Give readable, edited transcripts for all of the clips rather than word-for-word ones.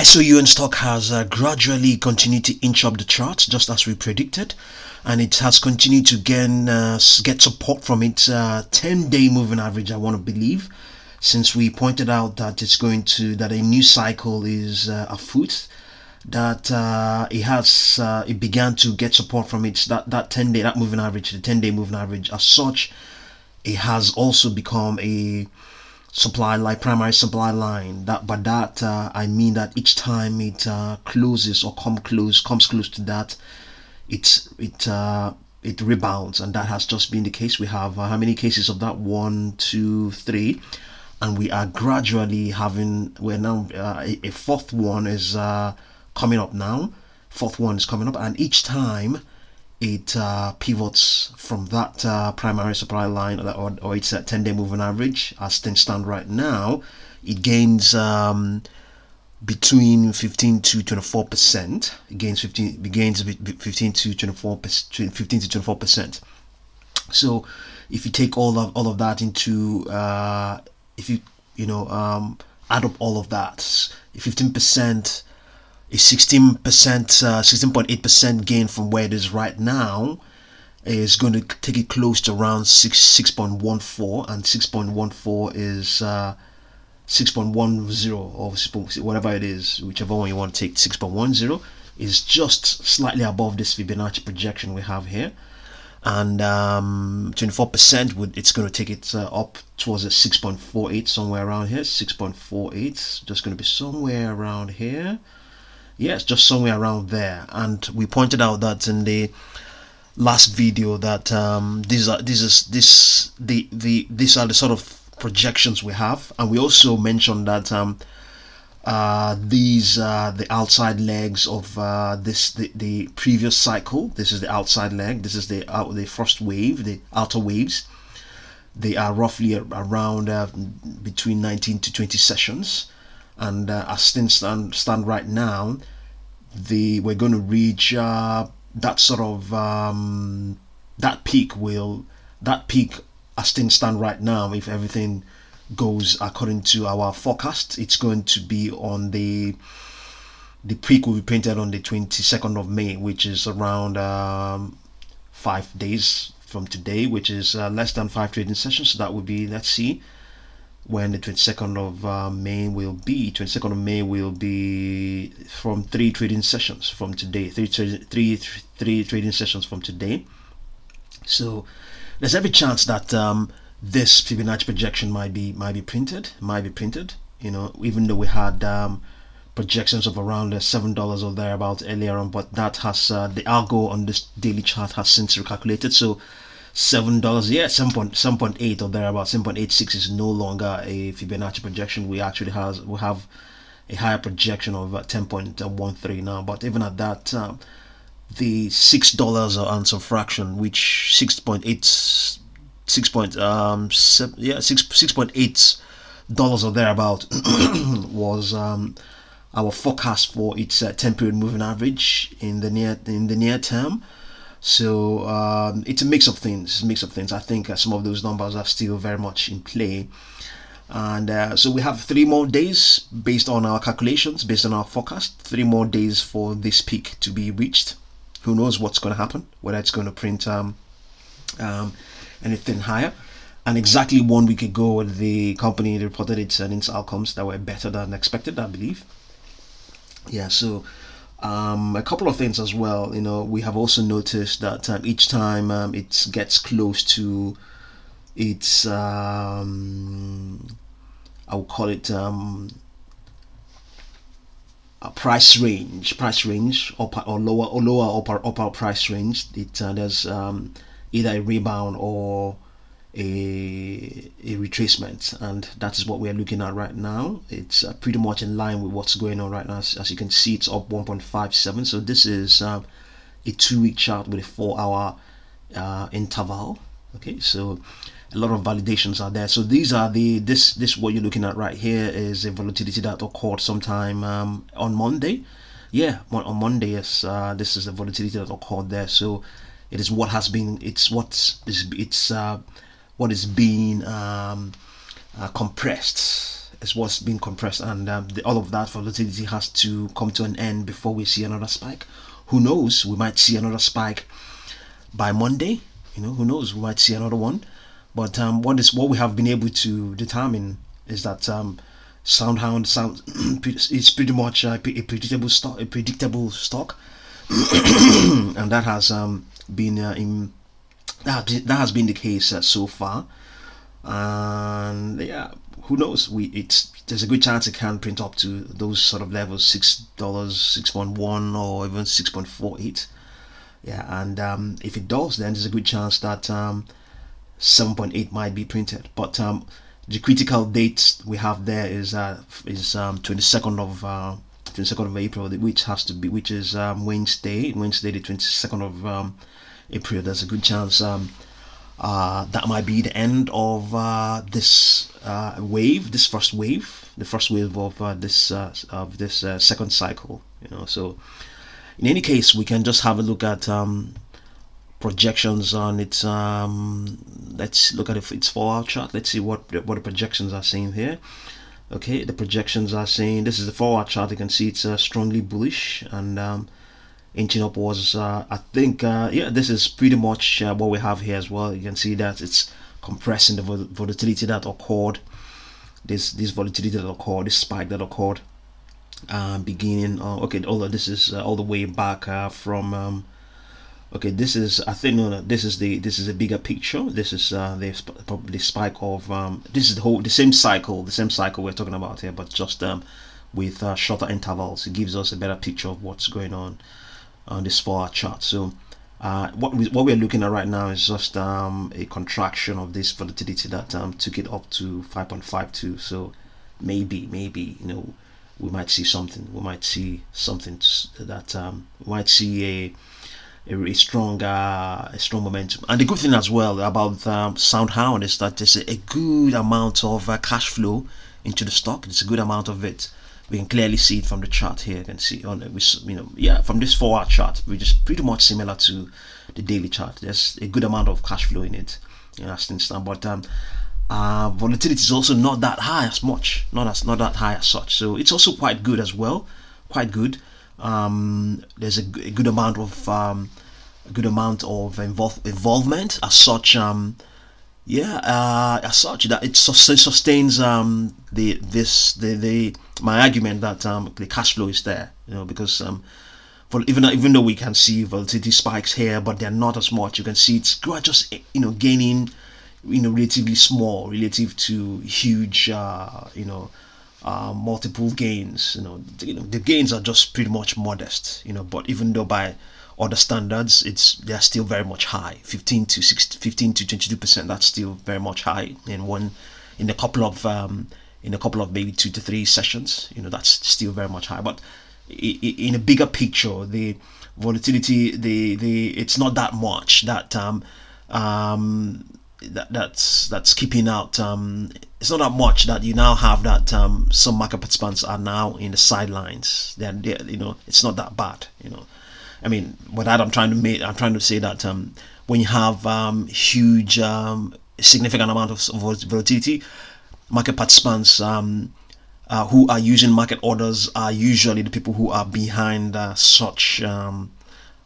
SOUN stock has gradually continued to inch up the charts just as we predicted, and it has continued to get support from its 10-day moving average, I want to believe, since we pointed out that that a new cycle is afoot, that it began to get support from its that 10-day moving average, the 10-day moving average. As such, it has also become a primary supply line. I mean that each time it closes or comes close to that, it rebounds, and that has just been the case. We have how many cases of that? 1, 2, 3, and we are gradually having. We're now a fourth one is coming up now. Fourth one is coming up, and each time it pivots from that primary supply line or its 10-day moving average. As things stand right now, it gains between 15 to 24%. It gains 15 to 24%. So if you take all of that into if you add up all of that, 15% is 16%, 16.8% gain from where it is right now is going to take it close to around 6.14, and 6.14 is 6.10 or whatever it is, whichever one you want to take. 6.10 is just slightly above this Fibonacci projection we have here, and 24% it's going to take it up towards a 6.48, somewhere around here. 6.48, just going to be somewhere around here. Yes, just somewhere around there. And we pointed out that in the last video that these are the sort of projections we have, and we also mentioned that these are the outside legs of the previous cycle. This is the outside leg. This is the first wave, the outer waves. They are roughly around between 19 to 20 sessions. And as things stand right now, we're going to reach that sort of that peak as things stand right now. If everything goes according to our forecast, it's going to be on the peak will be printed on the 22nd of May, which is around 5 days from today, which is less than 5 trading sessions. So that would be, let's see when the 22nd of May will be. 22nd of May will be from 3 trading sessions from today. Three trading sessions from today. So there's every chance that this Fibonacci projection might be printed. Even though we had projections of around $7 or thereabouts earlier on, but that has the algo on this daily chart has since recalculated. So $7, yeah, 7.8 or thereabouts, 7.86 is no longer a Fibonacci projection. We actually have a higher projection of 10.13 now. But even at that, the $6 and some fraction, which 6.8 dollars or thereabout was our forecast for its 10-period moving average in the near term. So it's a mix of things. I think some of those numbers are still very much in play, and so we have 3 more days based on our calculations, based on our forecast. 3 more days for this peak to be reached. Who knows what's going to happen? Whether it's going to print anything higher. And exactly 1 week ago, the company reported its earnings outcomes that were better than expected, I believe. Yeah. So. A couple of things as well. We have also noticed that each time it gets close to its, I will call it a price range, or lower upper price range. There's either a rebound or a retracement, and that is what we're looking at right now. It's pretty much in line with what's going on right now. As you can see, it's up 1.57. So this is a 2-week chart with a 4-hour interval. Okay, so a lot of validations are there. So these are this what you're looking at right here is a volatility that occurred sometime on Monday. Yeah, on Monday. Yes, this is the volatility that occurred there. So it is what has been. What is being compressed is what's being compressed, and all of that volatility has to come to an end before we see another spike. Who knows? We might see another spike by Monday. Who knows? We might see another one. But what we have been able to determine is that SoundHound is pretty much a predictable stock, and that has been that has been the case so far. And yeah, who knows? There's a good chance it can print up to those sort of levels, $6, 6.1, or even 6.48. Yeah, and if it does, then there's a good chance that 7.8 might be printed. But the critical date we have there is 22nd of April, which is Wednesday the 22nd of April. There's a good chance that might be the end of this wave, the first wave of this second cycle. So in any case, we can just have a look at projections on its. Let's look at its 4-hour chart. Let's see what the projections are saying here. Okay, the projections are saying, this is the 4-hour chart. You can see it's strongly bullish and inching upwards. I think yeah, this is pretty much what we have here as well. You can see that it's compressing the volatility that occurred. This volatility that occurred, this spike that occurred beginning. Okay, although this is all the way back from. Okay, this is, I think, no, this is a bigger picture. This is the spike of this is the same cycle we're talking about here, but just with shorter intervals. It gives us a better picture of what's going on this 4-hour chart. So what we're looking at right now is just a contraction of this volatility that took it up to 5.52. So maybe we might see something. We might see something that we might see a strong momentum. And the good thing as well about SoundHound is that there's a good amount of cash flow into the stock. It's a good amount of it. We can clearly see it from the chart here. You can see on from this 4-hour chart, which is pretty much similar to the daily chart. There's a good amount of cash flow in it. That's instant. But volatility is also not that high as much, not that high as such. So it's also quite good as well. Quite good. There's a good amount of involvement as such. As such that it sustains my argument that the cash flow is there. Because even though we can see volatility spikes here, but they're not as much. You can see it's just gaining relatively small relative to huge multiple gains. The gains are just pretty much modest. But even though by other standards, they're still very much high. 15 to 22%. That's still very much high in a couple of maybe 2 to 3 sessions. That's still very much high. But in a bigger picture, the volatility, it's not that much that's keeping out. It's not that much that you now have that some market participants are now in the sidelines. It's not that bad. I mean, what I'm trying to say that when you have huge, significant amount of volatility, market participants who are using market orders are usually the people who are behind such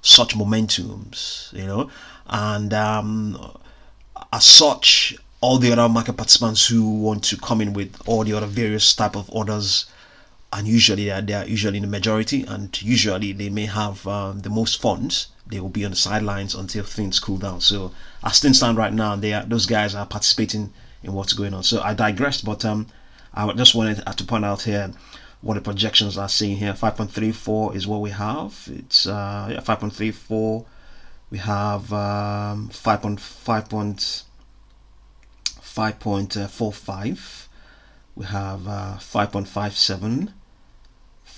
momentums, and as such, all the other market participants who want to come in with all the other various type of orders, and usually they are usually in the majority, and usually they may have the most funds. They will be on the sidelines until things cool down. So as things stand right now, those guys are participating in what's going on. So I digressed, but I just wanted to point out here what the projections are saying here. 5.34 is what we have. It's 5.34. We have 5.45. We have 5.57,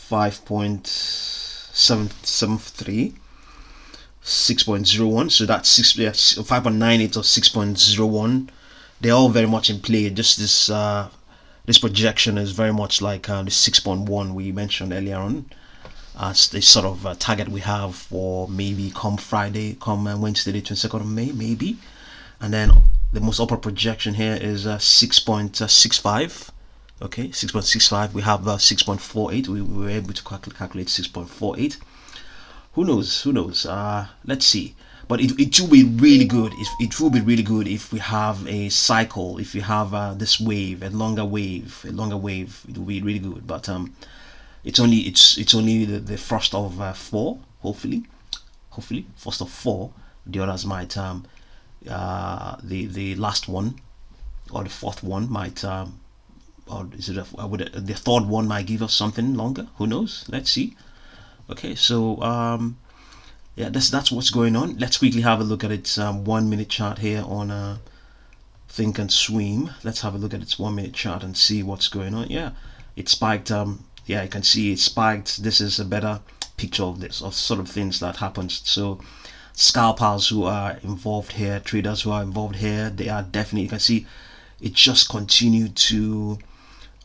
5.773, 6.01. So that's 5.98 or 6.01. They're all very much in play. Just this projection is very much like the 6.1 we mentioned earlier on, as the sort of target we have for maybe come Wednesday the 22nd of May, maybe. And then the most upper projection here is 6.65 Okay, 6.65. We have 6.48. We were able to calculate 6.48. Who knows? Who knows? Let's see. But it will be really good. If it will be really good if we have a cycle, if we have this wave, a longer wave, it will be really good. But it's only the first of four. Hopefully first of four. The others might the last one or the fourth one might or is it the third one might give us something longer. Who knows? Let's see. Okay, so yeah, that's what's going on. Let's quickly have a look at its 1 minute chart here on Think and Swim. Let's have a look at its 1 minute chart and see what's going on. Yeah, it spiked. Yeah, you can see it spiked. This is a better picture of this, of sort of things that happens. So scalpers who are involved here, traders who are involved here, they are definitely, you can see it just continued to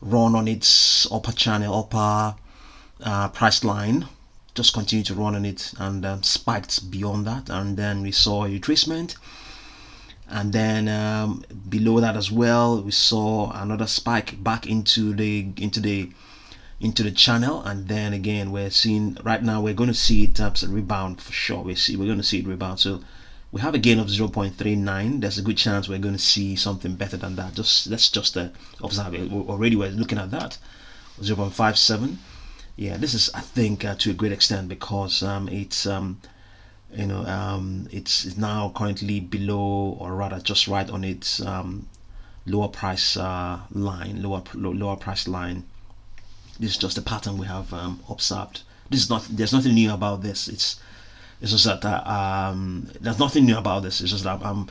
run on its upper channel, upper price line, just continued to run on it and spiked beyond that, and then we saw a retracement, and then below that as well we saw another spike back into the channel, and then again we're seeing right now we're going to see it rebound for sure. We're going to see it rebound. So we have a gain of 0.39. There's a good chance we're going to see something better than that. Let's just observe it. Already we're looking at that 0.57. Yeah, this is, I think, to a great extent because it's it's now currently below, or rather just right on its lower price line, lower price line. This is just a pattern we have observed. There's nothing new about this. It's just that there's nothing new about this. It's just that I've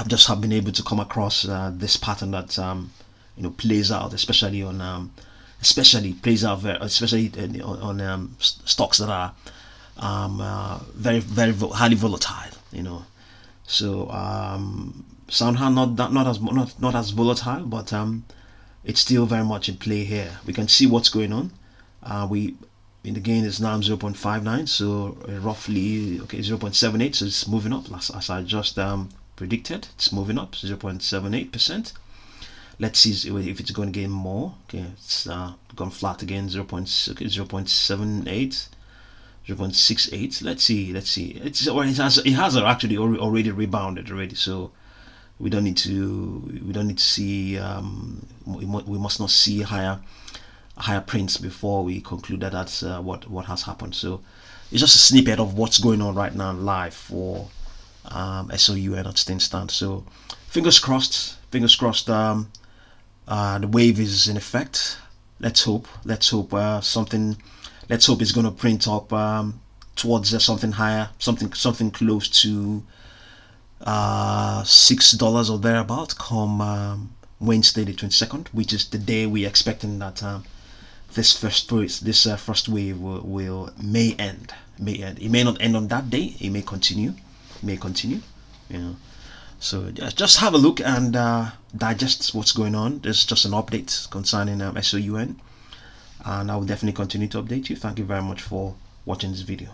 just been able to come across this pattern that plays out, especially on especially on stocks that are very highly volatile. So SoundHound not as volatile, but it's still very much in play here. We can see what's going on. The gain is now 0.59, so roughly 0.78. So it's moving up as I just predicted. It's moving up 0.78%. Let's see if it's going to gain more. Okay, it's gone flat again. 0.78, 0.68. Let's see. It has actually already rebounded already. So we don't need to see. We must not see higher prints before we conclude that that's what has happened. So it's just a snippet of what's going on right now live for SOUN at stand. So fingers crossed. The wave is in effect. Let's hope something. Let's hope it's going to print up towards something higher, something close to $6 or thereabout come Wednesday the 22nd, which is the day we're expecting that this first wave may end. It may not end on that day. It may continue. So just have a look and digest what's going on. There's just an update concerning SOUN, and I will definitely continue to update you. Thank you very much for watching this video.